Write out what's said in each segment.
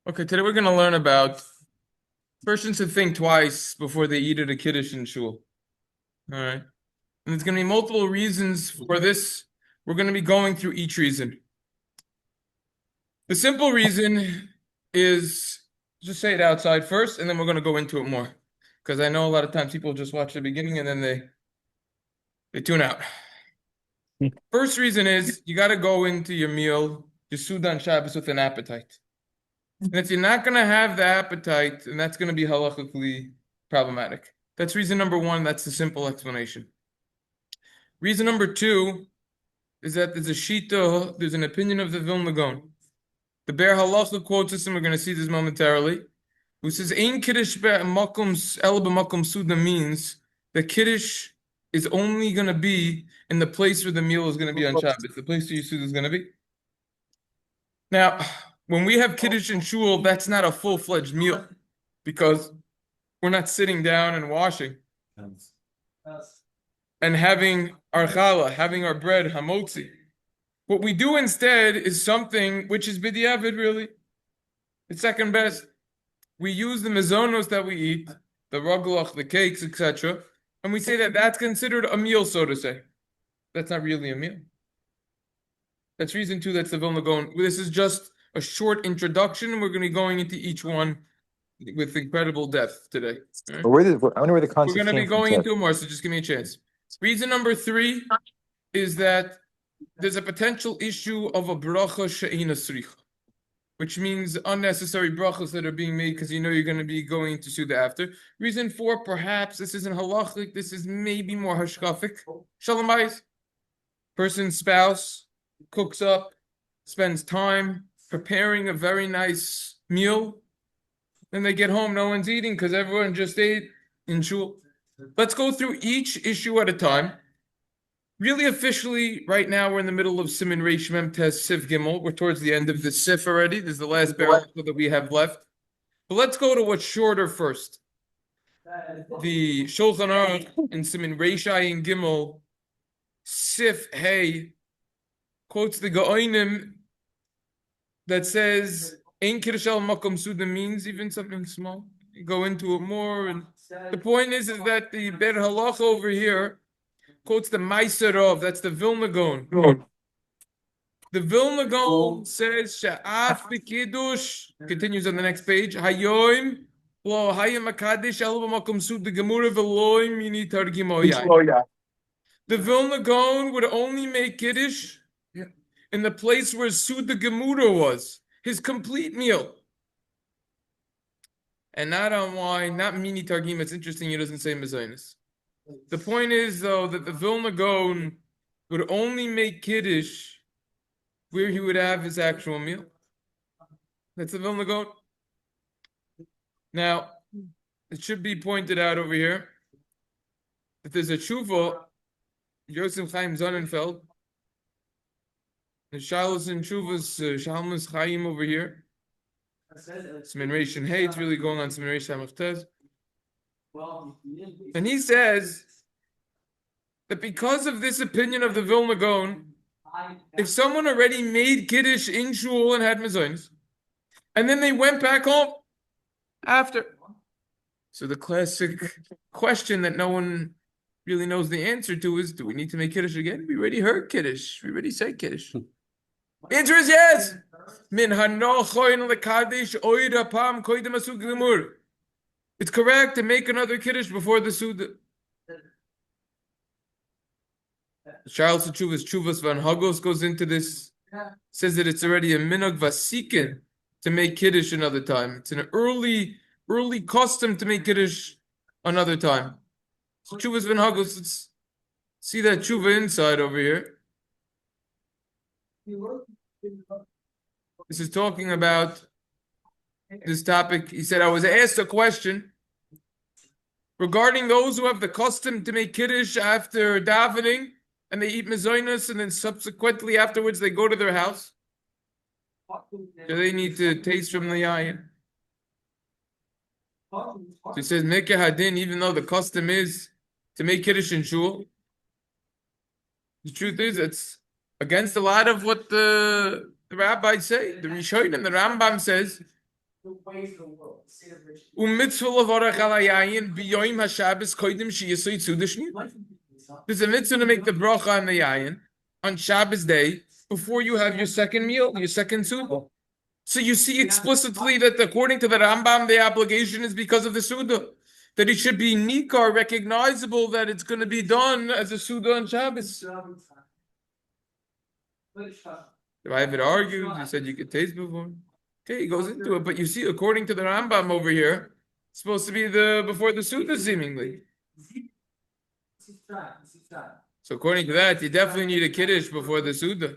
Okay, today we're going to learn about persons should think twice before they eat at a kiddush in shul. All right. And there's going to be multiple reasons for this. We're going to be going through each reason. The simple reason is just say it outside first, and then we're going to go into it more. Because I know a lot of times people just watch the beginning and then they tune out. First reason is you got to go into your meal, your Sudan Shabbos, with an appetite. And if you're not going to have the appetite, then that's going to be halachically problematic. That's reason number one. That's the simple explanation. Reason number two is that there's a shita, there's an opinion of the Vilna Gaon. The Be'er Halacha quotes this, and we're going to see this momentarily, who says, Ein Kiddush Makom El B'Makom Suda means that Kiddush is only going to be in the place where the meal is going to be on Shabbos, the place where your Suda is going to be. Now, when we have Kiddush in shul, that's not a full-fledged meal because we're not sitting down and washing and having our challah, having our bread, hamotzi. What we do instead is something which is b'diavad, really. It's second best. We use the mezonos that we eat, the raglach, the cakes, etc., and we say that that's considered a meal, so to say. That's not really a meal. That's reason two, that's the Vilna Gaon. This is just a short introduction, and we're going to be going into each one with incredible depth today. Right? I wonder where the concept We're going to be came from, going Ted. into more, so just give me a chance. Reason number three is that there's a potential issue of a bracha she'ina sricha, which means unnecessary brachas that are being made because you know you're going to be going to Suda after. Reason four, perhaps this isn't halachic, this is maybe more hashkafic. Shalom bayis. Person's spouse cooks up, spends time preparing a very nice meal. Then they get home, no one's eating because everyone just ate in shul. Let's go through each issue at a time. Really officially, right now we're in the middle of Siman Reish Mem Tes Sif Gimel. We're towards the end of the Sif already. This is the last barrel that we have left. But let's go to what's shorter first. The Shulchan Aruch in Siman Reish Ayin Gimel Sif Hey quotes the Gaonim that says Ein Kiddush El Makom Suda means even something small. You go into it more, and the point is that the Ber Halacha over here quotes the Meiser of, that's the Vilna Gaon. The Vilna Gaon says Sha'af Kiddush, continues on the next page, Hayoim lo hayim akadish el b'makom suda gemura v'loim mini targimo yayin. The Vilna Gaon would only make Kiddush in the place where Suda Gemura was, his complete meal. And not on wine, not mini targim. It's interesting he doesn't say mezainis. The point is, though, that the Vilna Gaon would only make Kiddush where he would have his actual meal. That's the Vilna Gaon. Now, it should be pointed out over here that there's a tshuva, Yosef Chaim Sonnenfeld, the Shalos and Chuvas, Shalmus Chaim over here. Siman Reish and Hey, it's really going on Siman Reish Hamachtez. And he says that because of this opinion of the Vilna Gaon, if someone already made Kiddush in shul and had mezainis, and then they went back home after, so the classic question that no one really knows the answer to is, do we need to make Kiddush again? We already heard Kiddush. We already said Kiddush. The answer is yes. Min hanochoin lekadesh oida pam koidem asug gemur. It's correct to make another Kiddush before the Suda. Charles Chuvas Van Hagos goes into this, says that it's already a minhag vasikin to make Kiddush another time. It's an early custom to make Kiddush another time. So Chuvas Van Hagos, let's see that Chuva inside over here. This is talking about this topic. He said, I was asked a question regarding those who have the custom to make Kiddush after davening and they eat mezainis and then subsequently afterwards they go to their house. Do they need to taste from the yayin? So he says, Mekeh Hadin, even though the custom is to make Kiddush in shul, the truth is it's against a lot of what the The rabbis say, the Rishonim and the Rambam says, The ways of the world, the state of rich. There's a mitzvah to make the bracha on the yayin on Shabbos day before you have your second meal, your second suda. So you see explicitly that according to the Rambam, the obligation is because of the suda. That it should be nikar, recognizable that it's going to be done as a suda on Shabbos. The Ravid argues, he said you could taste before. Okay, he goes into it, but you see, according to the Rambam over here, it's supposed to be before the suda, seemingly. So according to that, you definitely need a kiddush before the suda.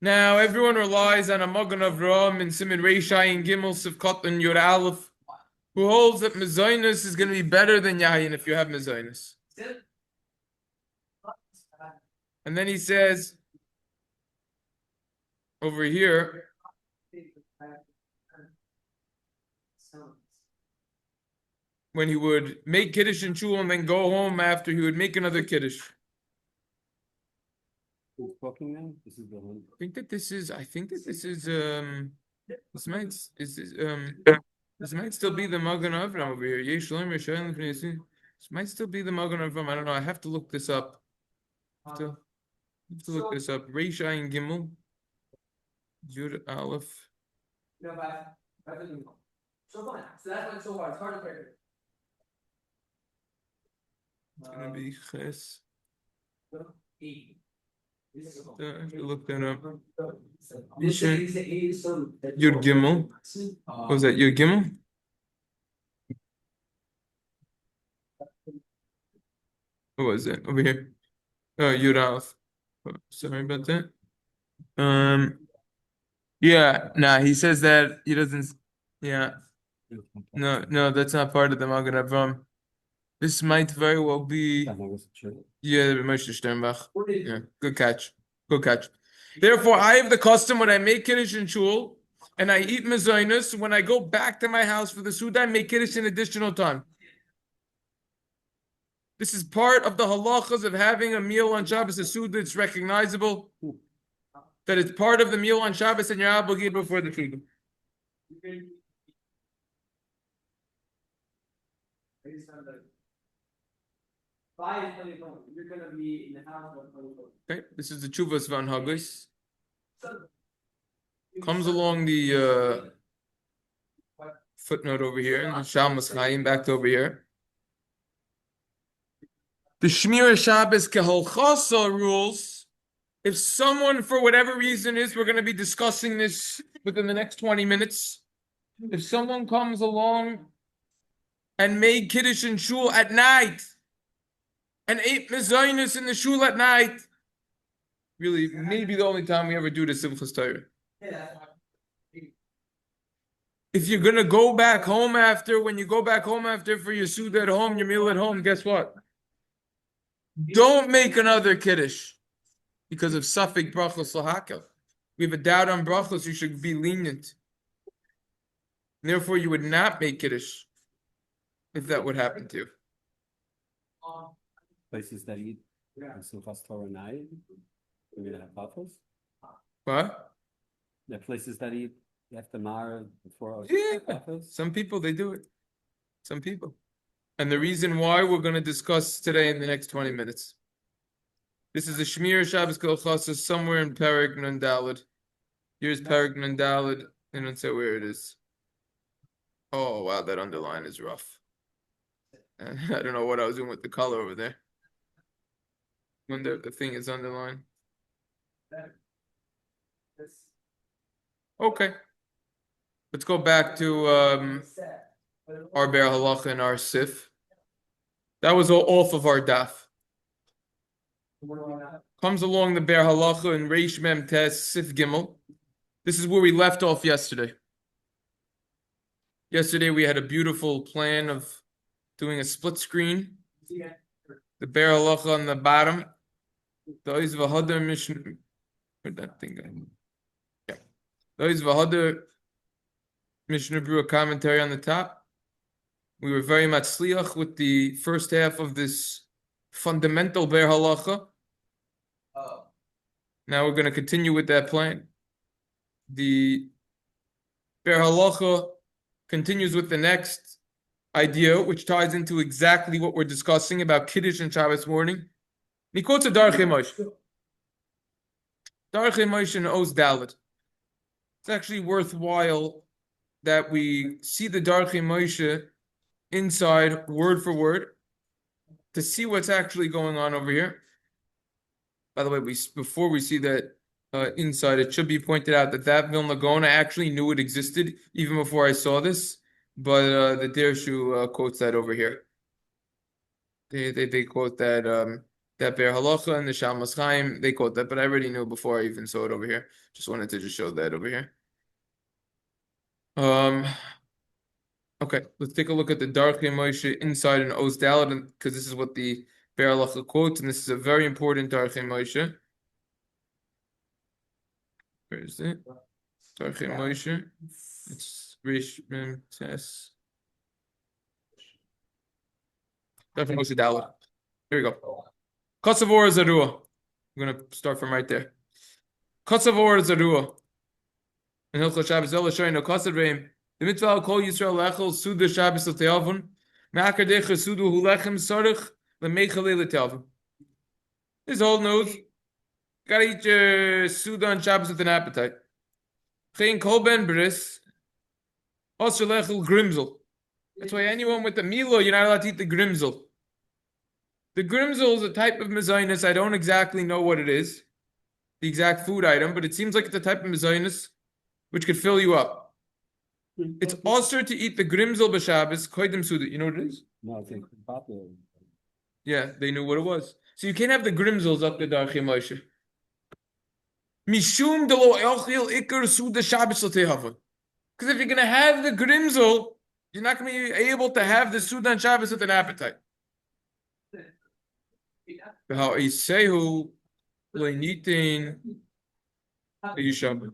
Now everyone relies on a Magen Avraham and Siman Reishai and Gimel Sivkot and Yud Aleph, who holds that mezainis is going to be better than yayin if you have mezainis. And then he says over here, when he would make kiddush in shul and then go home after, he would make another kiddush. Who's talking now? This is the one. I think that this is this might still be the Magen Avraham over here. This might still be the Magen Avraham. I don't know. I have to look this up. I have to look this up. Reish Ayin Gimel, Yud Aleph. So fine. So that's what's so hard. It's hard to figure. It's gonna be Ches. I have to look that up. Yud Gimel. What was that? Yud Gimel? What was it? Over here. Oh, Yud Aleph. Oh, sorry about that. Yeah, nah, he says that he doesn't. Yeah, no, that's not part of the Magen Avraham. This might very well be. Yeah, Moshe Sternbach. Yeah, good catch. Good catch. Therefore, I have the custom when I make kiddush in shul and I eat mezainis. When I go back to my house for the suda, I make kiddush an additional time. This is part of the halachas of having a meal on Shabbos, a suda. It's recognizable that it's part of the meal on Shabbos and you're obligated before the suda. You're gonna be in the house. Okay, this is the Chuvas Van Hagos. Comes along the footnote over here, and the Shalmas Chaim back to over here. The Shmira Shabbos Keholchasa rules. If someone, for whatever reason we're going to be discussing this within the next 20 minutes. If someone comes along and made Kiddush in shul at night and ate mezainis in the shul at night, really, maybe the only time we ever do the Simchas Torah. If you're going to go back home after, when you go back home after for your suda at home, your meal at home, guess what? Don't make another Kiddush. Because of Safek Brachos Lahaka. We have a doubt on Brachos, you should be lenient. And therefore, you would not make Kiddush if that would happen to you. Places that eat Simchas Torah night, we're gonna have buffers. What? There are places that eat after Mara before. Yeah, buffers. some people, they do it. Some people. And the reason why we're going to discuss today in the next 20 minutes. This is a Shmir Shabbos Kolchasa somewhere in Perek Nun Daled. Here's Perek Nun Daled. They don't say where it is. Oh, wow, that underline is rough. I don't know what I was doing with the color over there. Wonder if the thing is underlined. Okay. Let's go back to our Be'er Halacha and our Sif. That was all off of our daf. Comes along the Be'er Halacha and Reish Mem Tes Sif Gimel. This is where we left off yesterday. Yesterday we had a beautiful plan of doing a split screen. The Be'er Halacha on the bottom. The Oiz V'Hadar Mishnah. Where'd that thing go? Yeah. The Oiz V'Hadar Mishnah Brewer commentary on the top. We were very much sliach with the first half of this fundamental Be'er Halacha. Now we're going to continue with that plan. The Ber Halacha continues with the next idea, which ties into exactly what we're discussing about Kiddush and Shabbos morning. He quotes a Darchei Moshe. Darchei Moshe and Oz Dalet. It's actually worthwhile that we see the Darchei Moshe inside, word for word, to see what's actually going on over here. By the way, before we see that inside, it should be pointed out that Vilna Gaon, I actually knew it existed even before I saw this, but the Dirshu quotes that over here. They quote that that Ber Halacha and the Shalmas Chaim, they quote that, but I already knew before I even saw it over here. Just wanted to just show that over here. Okay, let's take a look at the Darchei Moshe inside in Oz Dalet, because this is what the Ber Halacha quotes, and this is a very important Darchei Moshe. Where is it? Darchei Moshe. It's Rish Mem Tes. Darchei Moshe Dalet. Here we go. Kotzavor Zarua. I'm gonna start from right there. Kotzavor Zarua. And Hilchot Shabbos Ela Shoyno Kotzavreim. The mitzvah al kol Yisrael lechel suda Shabbos l'teavon. Me'akar decha suda hu lechem sarich le'mechalei l'teavon. This whole knows. Gotta eat your suda on Shabbos with an appetite. Chein kol ben bris. Also lechel grimzel. That's why anyone with the milo, you're not allowed to eat the grimzel. The grimzel is a type of mezainis. I don't exactly know what it is, the exact food item, but it seems like it's a type of mezainis which could fill you up. It's also to eat the grimzel b'Shabbos koydem suda. You know what it is? No, I think popular. Yeah, they knew what it was. So you can't have the grimzels up the Darchei Moshe. Mishum delo elchil ikar suda Shabbos l'tehavon. Because if you're gonna have the grimzel, you're not gonna be able to have the suda on Shabbos with an appetite. How Isehu leinitin yisham.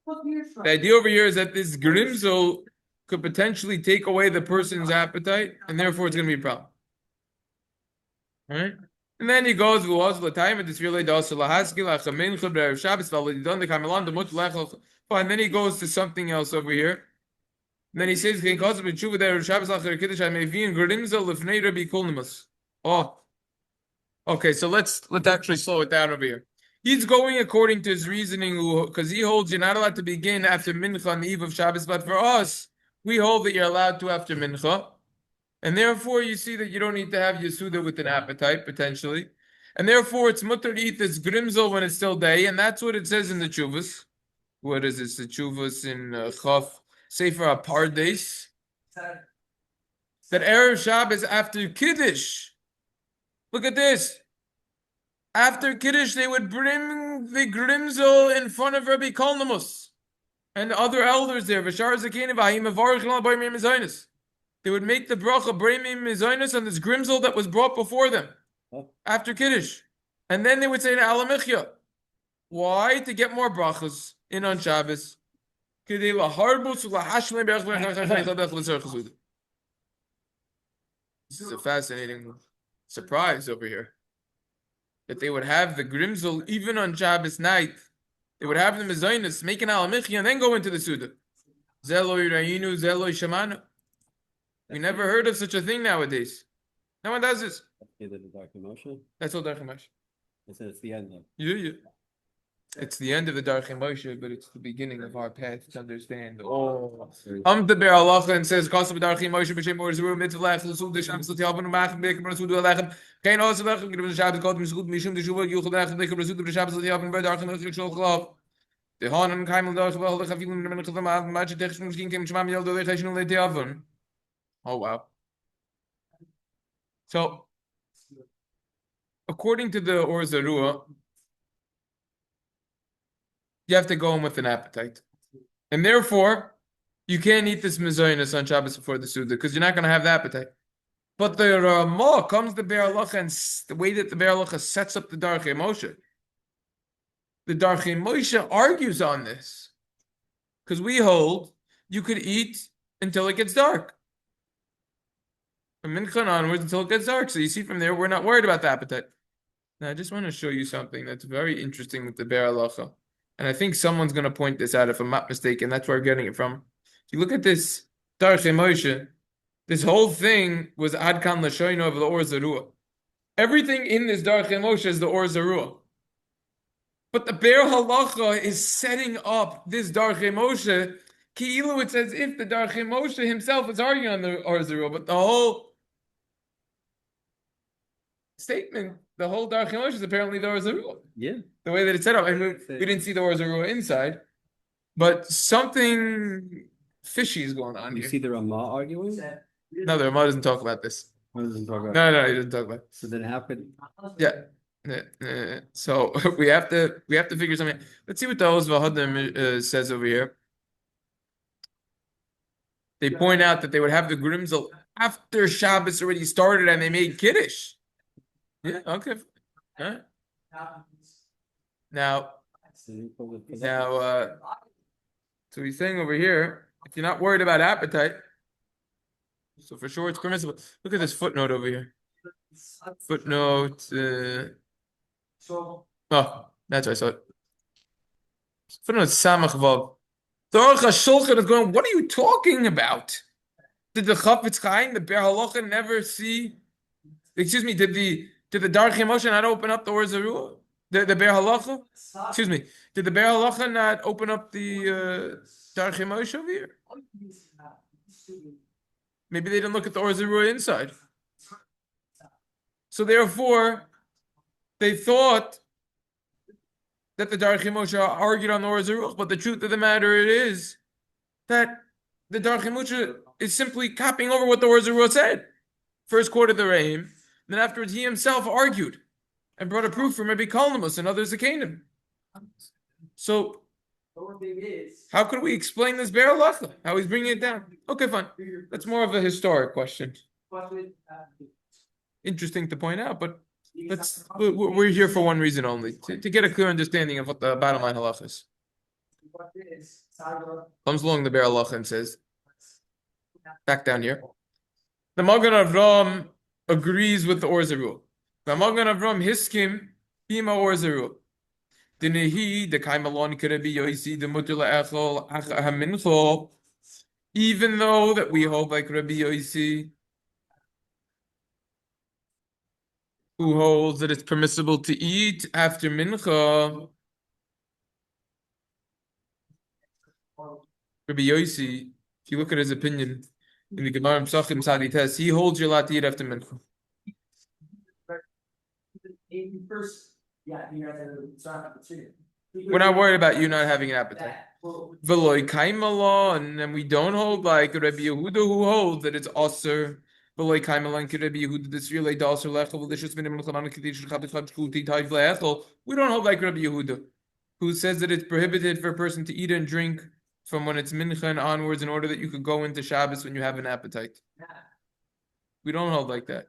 The idea over here is that this grimzel could potentially take away the person's appetite, and therefore it's going to be a problem. All right? And then he goes, and then he goes to something else over here. And then he says, oh, okay, so let's actually slow it down over here. He's going according to his reasoning, because he holds you're not allowed to begin after Mincha on the eve of Shabbos, but for us, we hold that you're allowed to after Mincha. And therefore, you see that you don't need to have Yasuda with an appetite, potentially. And therefore, it's mutter to eat this grimzel when it's still day, and that's what it says in the Chuvas. What is this? The Chuvas in Chaf, Sefer Apardes. That Erev Shabbos after Kiddush. Look at this. After Kiddush, they would bring the grimzel in front of Rabbi Kolnamus and other elders there. They would make the bracha Bremim Mizaynus on this grimzel that was brought before them after Kiddush. And then they would say to Alamichya. Why? To get more brachas in on Shabbos. This is a fascinating surprise over here. That they would have the grimzel even on Shabbos night. They would have the Mizaynus, make an Alamichya, and then go into the Suda. Zeloi Rayinu, Zeloi Shamanu. We never heard of such a thing nowadays. No one does this. That's all Darchei Moshe. It's the end of. Yeah. It's the end of the Darchei Moshe, but it's the beginning of our path to understand. Oh, the Ber Halacha and says, "Kosav Darchei Moshe b'shem or zru mitzvah lech l'sud d'sham s'ot yalvan u'machem b'ekem b'sud u'alechem kein os lechem g'rim Shabbos kodem s'chut mishum d'shuva yuchel lechem b'ekem b'sud d'Shabbos s'ot yalvan b'Darchei Moshe shol chlav the hanan kaimel d'Darchei Moshe l'chafilim n'men l'chavam ma'at technisch kin kem shmam yel d'olech ha'shinu l'teavon." Oh wow! So, according to the Or Zarua, you have to go in with an appetite. And therefore, you can't eat this mezainis on Shabbos before the Suda, because you're not going to have the appetite. But the Ramah comes to Ber Halacha, and the way that the Ber Halacha sets up the Darchei Moshe. The Darchei Moshe argues on this. Because we hold you could eat until it gets dark. From Mincha onwards until it gets dark. So you see from there, we're not worried about the appetite. Now, I just want to show you something that's very interesting with the Be'er Halacha. And I think someone's going to point this out if I'm not mistaken. That's where I'm getting it from. If you look at this Darchei Moshe, this whole thing was Ad Kan L'Shoino of the Or Zarua. Everything in this Darchei Moshe is the Or Zarua. But the Be'er Halacha is setting up this Darchei Moshe. Ki'ilu, it's as if the Darchei Moshe himself is arguing on the Or Zarua. But the whole statement, the whole Darchei Moshe is apparently the Or Zarua. Yeah. The way that it's set up. And we didn't see the Or Zarua inside. But something fishy is going on You here. see the Ramah arguing? No, the Ramah doesn't talk about this. What does it talk about? No, he doesn't talk about it. So then how could Yeah. So we have to figure something out. Let's see what the Oz Vahadim says over here. They point out that they would have the Grimzel after Shabbos already started and they made Kiddush. Yeah, okay. Huh? Now, so he's saying over here, if you're not worried about appetite, so for sure it's permissible. Look at this footnote over here. Footnote. So, Oh, that's what I saw it. Footnote Samach Vav. The Aruch HaShulchan is going, what are you talking about? Did the Chafetz Chaim, the Be'er Halacha, never see? Excuse me, did the Darchei Moshe not open up the Or Zarua? The Be'er Halacha? Excuse me, did the Be'er Halacha not open up the Darchei Moshe over here? Maybe they didn't look at the Or Zarua inside. So therefore, they thought that the Darchei Moshe argued on the Or Zarua, but the truth of the matter is that the Darchei Moshe is simply copying over what the Or Zarua said. First quoted the Reim, then afterwards he himself argued and brought a proof from Rabbi Kalnamus and others that came to him. So, how could we explain this Be'er Halacha? How he's bringing it down? Okay, fine. That's more of a historic question. Interesting to point out, but we're here for one reason only, to get a clear understanding of what the bottom line halacha is. Comes along the Be'er Halacha and says, back down here, the Magen Avram agrees with the Or Zarua. The Magen Avram hiskim bima Or Zarua. Dinehi the kaimalon could be yoisi the mutula echol hamincho. Even though that we hold like Rabbi Yosi, who holds that it's permissible to eat after mincha. Rabbi Yosi, if you look at his opinion in the Gemara Psachim Sadi Tes, he holds you're allowed to eat after mincha. We're not worried about you not having an appetite. Veloy kaimala, and then we don't hold like Rabbi Yehuda, who holds that it's aser. Veloy kaimala and Rabbi Yehuda this relay daser lechel v'lishus minim l'chanan k'dish l'chabit chadshkuti tayv leechel. We don't hold like Rabbi Yehuda, who says that it's prohibited for a person to eat and drink from when it's mincha and onwards, in order that you could go into Shabbos when you have an appetite. We don't hold like that.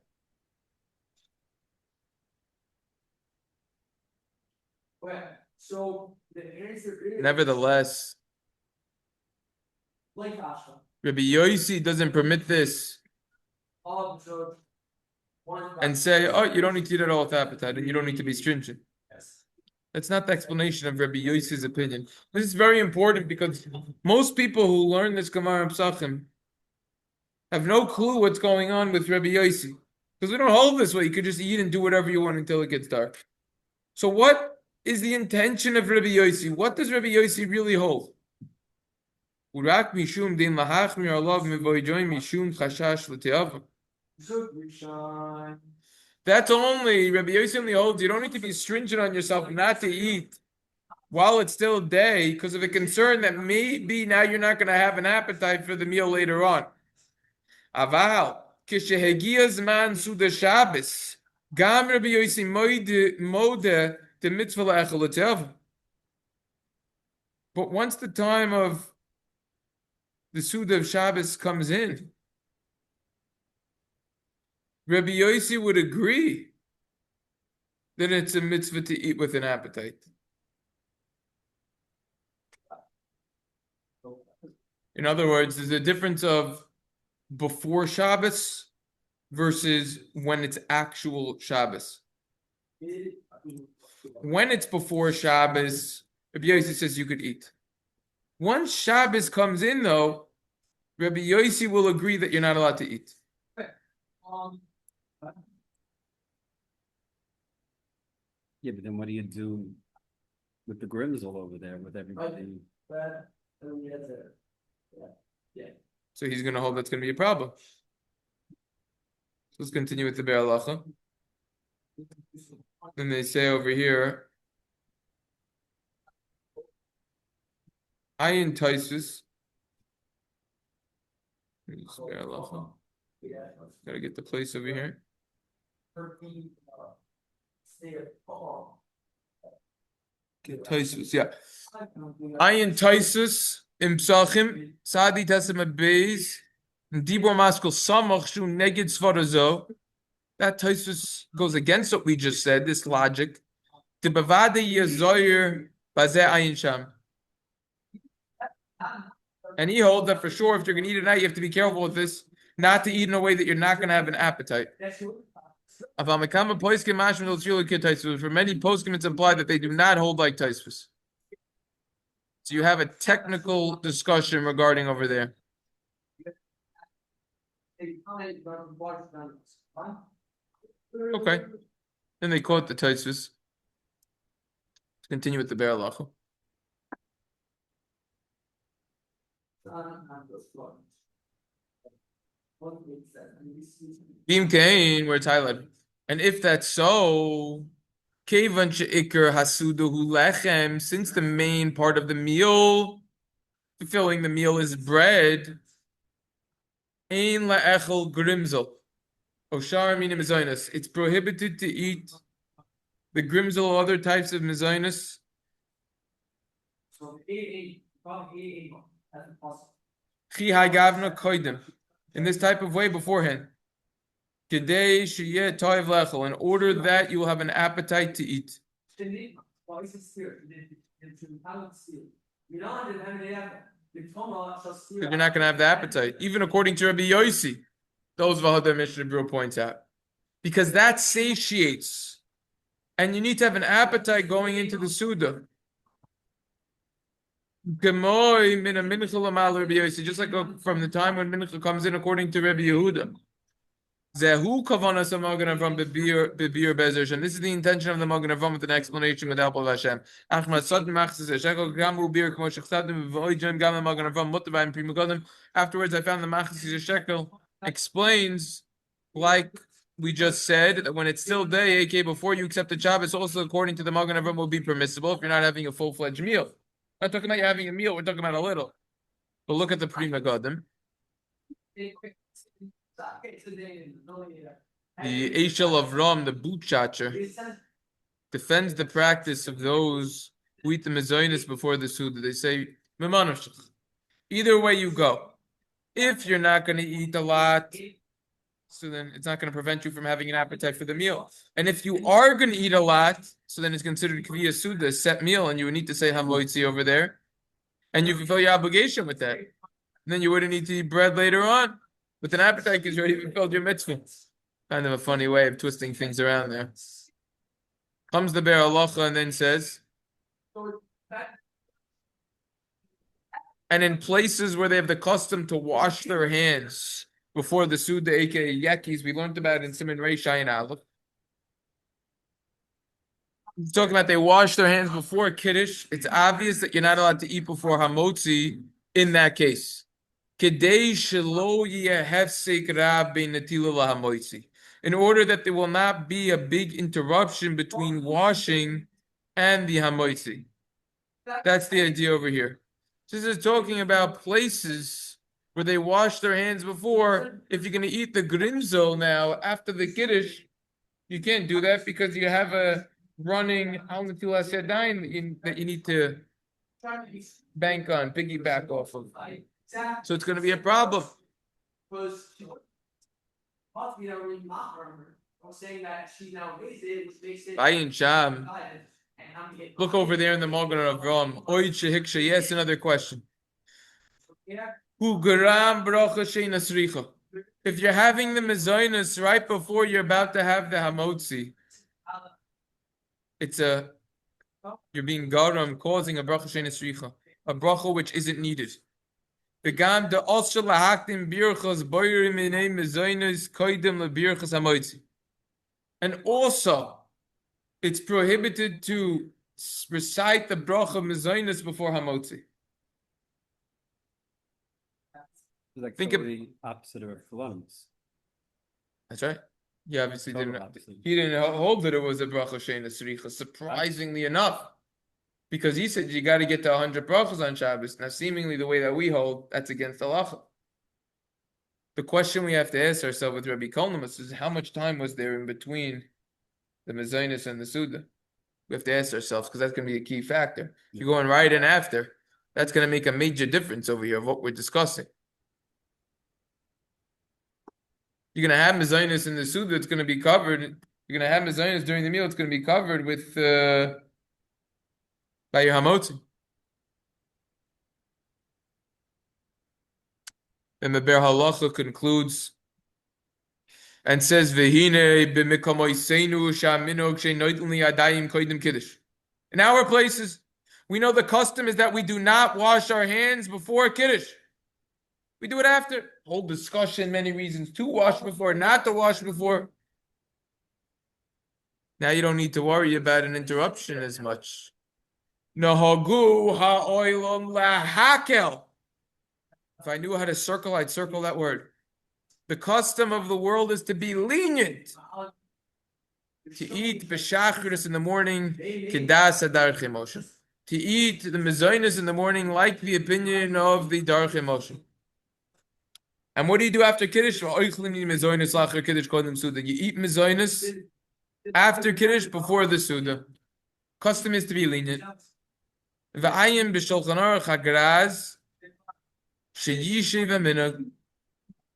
So the answer is Nevertheless, like Ashra. Rabbi Yosi doesn't permit this and say, oh, you don't need to eat at all with appetite and you don't need to be stringent. That's not the explanation of Rabbi Yosi's opinion. This is very important because most people who learn this Gemara Psachim have no clue what's going on with Rabbi Yosi. Because we don't hold this way. You could just eat and do whatever you want until it gets dark. So what is the intention of Rabbi Yosi? What does Rabbi Yosi really hold? Urak mishum din lahachmir alav mivoijoy mishum chashash l'te'ava. That's only, Rabbi Yosi only holds, you don't need to be stringent on yourself not to eat while it's still day because of a concern that maybe now you're not going to have an appetite for the meal later on. Aval, kishehegia zman suda Shabbos, gam Rabbi Yosi mode the mitzvah la'echel l'te'ava. But once the time of the Suda of Shabbos comes in, Rabbi Yosi would agree that it's a mitzvah to eat with an appetite. In other words, there's a difference of before Shabbos versus when it's actual Shabbos. When it's before Shabbos, Rabbi Yossi says you could eat. Once Shabbos comes in, though, Rabbi Yossi will agree that you're not allowed to eat. Yeah, but then what do you do with the Grimsel over there with everybody? So he's going to hold that's going to be a problem. Let's continue with the Be'er Halacha. Then they say over here, Ayin Taisus. Gotta get the place over here. Get Taisus, yeah. Ayin Taisus Imsachim Sadi Tesem Beis Dibor Maskul Samach Shu Neged Svarazo. That Taisus goes against what we just said, this logic. The Bavade Yezoyer Bazeh Ayin Sham. And he holds that for sure, if you're going to eat at night, you have to be careful with this, not to eat in a way that you're not going to have an appetite. For many poskim, it's implied that they do not hold like Taisvus. So you have a technical discussion regarding over there. Okay. Then they quote the Taisvus. Continue with the Be'er Halacha. Beam Kain, where it's highlighted. And if that's so, Kevan she'ikr hasudahu lechem, since the main part of the meal, fulfilling the meal is bread, ein la'echel grimzel, oshar mina mezainas. It's prohibited to eat the grimzel or other types of mezainas. In this type of way beforehand. In order that you will have an appetite to eat. Because you're not going to have the appetite. Even according to Rabbi Yossi, those Vahadar Mishnah Berurah points out. Because that satiates. And you need to have an appetite going into the Suda. Just like from the time when Mincha comes in according to Rabbi Yehuda. Zehu kavanas Magen Avram bebir bezer. And this is the intention of the Magen Avram with an explanation with the help of Hashem. Afterwards, I found the Machzis Shekel explains, like we just said, that when it's still day, aka before you accept the Shabbos, also according to the Magen Avram will be permissible if you're not having a full-fledged meal. We're not talking about you having a meal, we're talking about a little. But look at the Pri Megadim. The Eshel of Ram, the boot chacher, defends the practice of those who eat the mezainis before the Suda. They say, either way you go. If you're not going to eat a lot, so then it's not going to prevent you from having an appetite for the meal. And if you are going to eat a lot, so then it's considered Kviya Suda, a set meal, and you would need to say Hamoitzi over there. And you fulfill your obligation with that. And then you wouldn't need to eat bread later on with an appetite because you already fulfilled your mitzvah. Kind of a funny way of twisting things around there. Comes the Be'er Halacha and then says, and in places where they have the custom to wash their hands before the Suda, aka Yakis, we learned about in Siman Reish Ayin Aleph. Talking about they wash their hands before Kiddush. It's obvious that you're not allowed to eat before Hamotzi in that case. In order that there will not be a big interruption between washing and the Hamotzi. That's the idea over here. This is talking about places where they wash their hands before. If you're going to eat the grimzel now after the Kiddush, you can't do that because you have a running that you need to bank on, piggyback off of. So it's going to be a problem. Ayin Sham. Look over there in the Magen Avram. Oid Shehiksha. Yes, another question. If you're having the mezainis right before you're about to have the hamotzi, you're being garam, causing a bracha she'eina sricha, a bracha which isn't needed. Begam de osher lahaktim birchas boirim minei mezoinos koidem lebirchas hamoitzi. And also, it's prohibited to recite the bracha mezoinos before hamotzi. Like Think of the opposite of lungs. That's right. He obviously Total didn't. opposite. He didn't hold that it was a bracha she'eina sricha. Surprisingly enough, because he said you got to get to 100 brachas on Shabbos. Now, seemingly the way that we hold, that's against halacha. The question we have to ask ourselves with Rabbi Kolnamus is how much time was there in between the mezainis and the suda? We have to ask ourselves because that's going to be a key factor. If you're going right in after, that's going to make a major difference over here of what we're discussing. You're going to have mezainis in the suda, it's going to be covered. You're going to have mezainis during the meal, it's going to be covered with by your hamotzi. And the Ber Halacha concludes and says, "V'hine b'mikamoiseinu sha'minog she'noitun liyadayim koidim kiddush." In our places, we know the custom is that we do not wash our hands before kiddush. We do it after. Whole discussion, many reasons to wash before, not to wash before. Now you don't need to worry about an interruption as much. Nahagu ha'oilom lahakel. If I knew how to circle, I'd circle that word. The custom of the world is to be lenient. To eat b'shachris in the morning, kiddush adarche Moshe. To eat the mezainis in the morning, like the opinion of the darche Moshe. And what do you do after kiddush? You eat mezainis after kiddush before the suda. Custom is to be lenient. V'ayim b'shulchan aruch hagraz.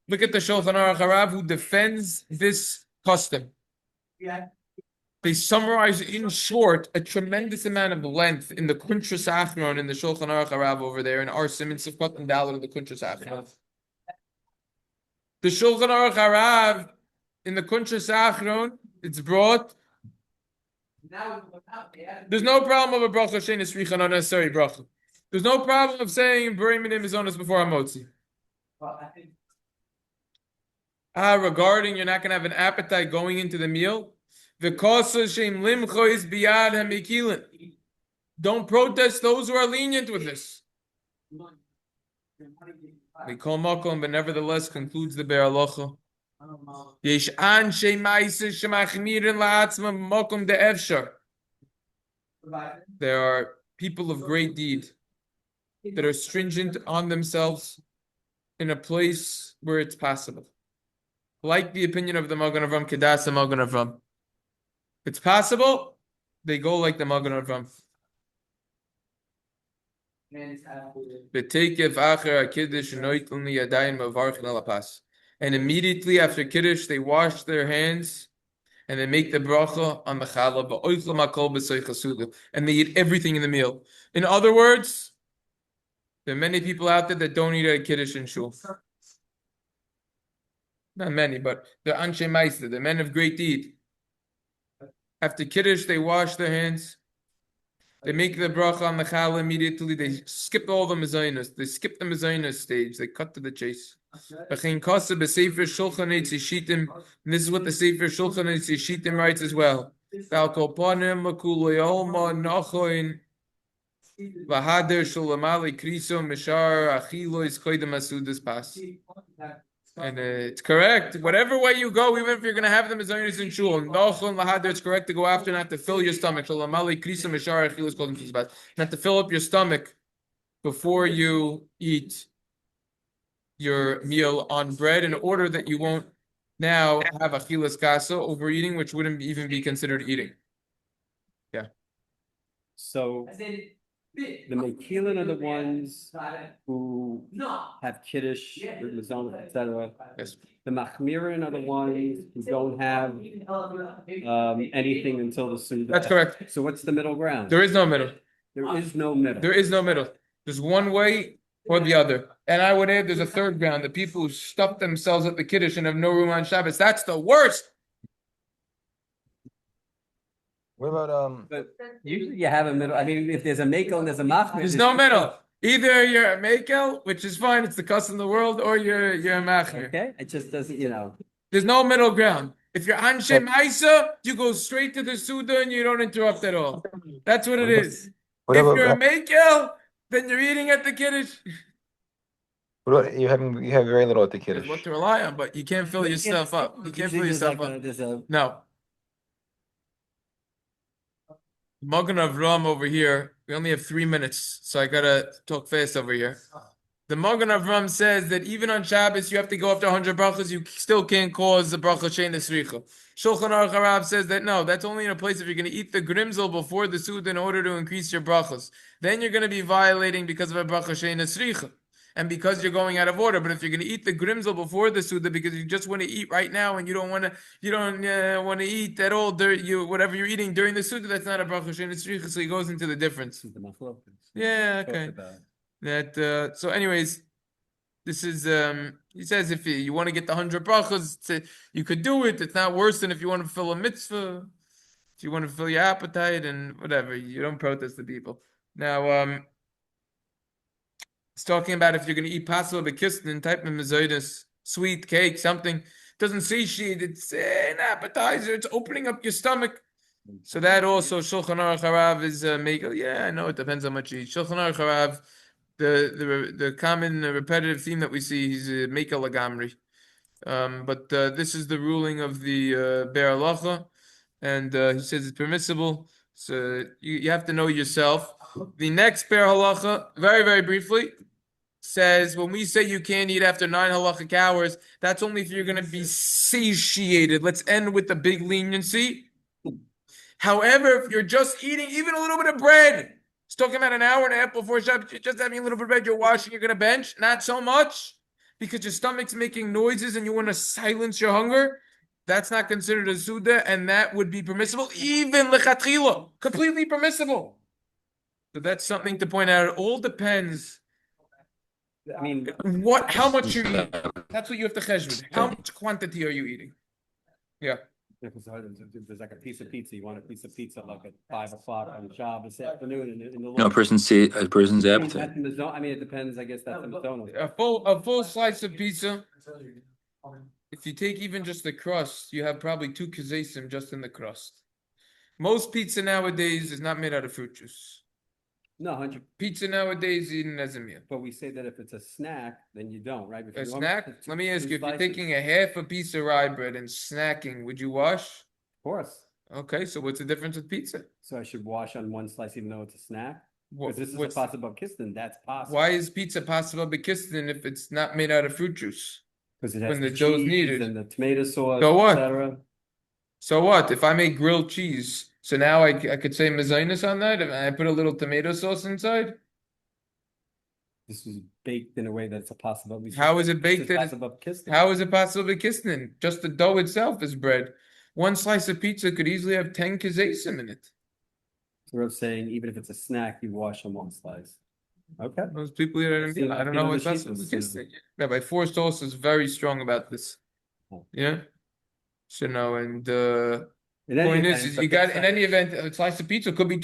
Look at the Shulchan Aruch Harav who defends this custom. They summarize in short a tremendous amount of length in the Kuntres Achron in the Shulchan Aruch Harav over there in our Siman Sifkat and Dalet of the Kuntres Achron. The Shulchan Aruch Harav in the Kuntres Achron, it's brought. There's no problem of a bracha she'eina sricha, not necessary bracha. There's no problem of saying B'rei Minei Mizonos before Hamotzi. Regarding you're not going to have an appetite going into the meal, the kosa shem limcho is biyad hamikilin. Don't protest those who are lenient with this. We call makom, but nevertheless concludes the Ber Halacha. Yesh anshe ma'aser shemachmirin la'atzma makom de'efshar. There are people of great deed that are stringent on themselves in a place where it's possible. Like the opinion of the Magen Avram, Kedas and Magen Avram. It's possible, they go like the Magen Avram. And immediately after Kiddush, they wash their hands and they make the bracha on the challah, and they eat everything in the meal. In other words, there are many people out there that don't eat a kiddush in shul. Not many, but they're anshe meister, the men of great deed. After kiddush, they wash their hands. They make the bracha on the challah immediately. They skip all the mezainos. They skip the mezainos stage. They cut to the chase. And this is what the Sefer Shulchan Aruch Yeshitim writes as well. And it's correct. Whatever way you go, even if you're going to have them as owners in shul, it's correct to go after, not to fill your stomach. Not to fill up your stomach before you eat your meal on bread, in order that you won't now have achilas kasa, overeating, which wouldn't even be considered eating. Yeah. So the Mekilin are the ones who have kiddush, etc. Yes. The Machmirin are the ones who don't have anything until the Suda. That's correct. So what's the middle ground? There is no middle. There is no middle. There is no middle. There's one way or the other. And I would add there's a third ground. The people who stuff themselves at the kiddush and have no room on Shabbos. That's the worst. What about But usually you have a middle, I mean, if there's a makel and there's a machmir. There's no middle. Either you're a makel, which is fine, it's the custom of the world, or you're a machmir. Okay, it just doesn't, you know. There's no middle ground. If you're anshe ma'isa, you go straight to the suda and you don't interrupt at all. That's what it is. what If about you're a makel, then you're eating at the kiddush. what about you have very little at the There's kiddush? what to rely on, but you can't fill yourself up. You can't fill Usually yourself there's up. like there's a, No. Magen Avram over here. We only have 3 minutes, so I gotta talk fast over here. The Magen Avram says that even on Shabbos you have to go after 100 brachas. You still can't cause the bracha shein esricha. Shulchan Aruch Harav says that no, that's only in a place if you're going to eat the grimzel before the suda in order to increase your brachas. Then you're going to be violating because of a bracha shein esricha. And because you're going out of order, but if you're going to eat the grimzel before the suda because you just want to eat right now and you don't want to eat at all whatever you're eating during the suda, that's not a bracha shein esricha. So he goes into the difference. the machlokas. Yeah, Talked okay. about. That so anyways, this is he says if you want to get the 100 brachas, you could do it. It's not worse than if you want to fill a mitzvah, if you want to fill your appetite and whatever. You don't protest the people. Now it's talking about if you're going to eat pastel bekisnin, type of mezaitis, sweet cake, something. Doesn't satiate. It's an appetizer. It's opening up your stomach. So that also Shulchan Aruch Harav is make. Yeah, I know it depends how much you eat. Shulchan Aruch Harav, the common repetitive theme that we see is Mekel Lagamri. But this is the ruling of the Be'er Halacha, and he says it's permissible. So you have to know yourself. The next Be'er Halacha, very very briefly, says when we say you can't eat after 9 halachic hours, that's only if you're going to be satiated. Let's end with the big leniency. However, if you're just eating even a little bit of bread, it's talking about an hour and a half before Shabbat, you're just having a little bit of bread, you're washing, you're going to bench, not so much, because your stomach's making noises and you want to silence your hunger. That's not considered a suda, and that would be permissible, even lechatchila, completely permissible. So that's something to point out. It all depends I mean, how much you're eating. That's what you have to cheshbon. How much quantity are you eating? Yeah. because there's like a piece of pizza, you want a piece of pizza like at 5 o'clock on Shabbos afternoon in the. a person's appetite? I mean, it depends, I guess that's the McDonald's. A full slice of pizza. If you take even just the crust, you have probably 2 kazesim just in the crust. Most pizza nowadays is not made out of fruit juice. No, 100, Pizza nowadays is eaten as a meal. but we say that if it's a snack, then you don't, right? If A you want snack? two- Let me ask two you, if you're slices, taking a half a piece of rye bread and snacking, would you wash? Of course, Okay, so what's the difference with pizza? so I should wash on one slice even though it's a snack? What, Because this is a what's, possible kistan, that's possible. why is pizza possible bekistin if it's not made out of fruit juice? Because it has when the the dough's cheese needed? and the tomato sauce, So what? etc. So what? If I make grilled cheese, so now I could say mezainis on that, and I put a little tomato sauce inside? This is baked in a way that's a possibility. How is it baked in? Possible kistan. How is it possible bekistin? Just the dough itself is bread. One slice of pizza could easily have 10 kazesim in it. So we're saying even if it's a snack, you wash on one slice. Okay. Those people here, See, I don't you know know, what's the possible sheep is- bekistin. Rabbi Forrest also is very strong about this. Oh. Yeah? So no, and In any point event, is but you got, that's in not- any event, a slice of pizza could be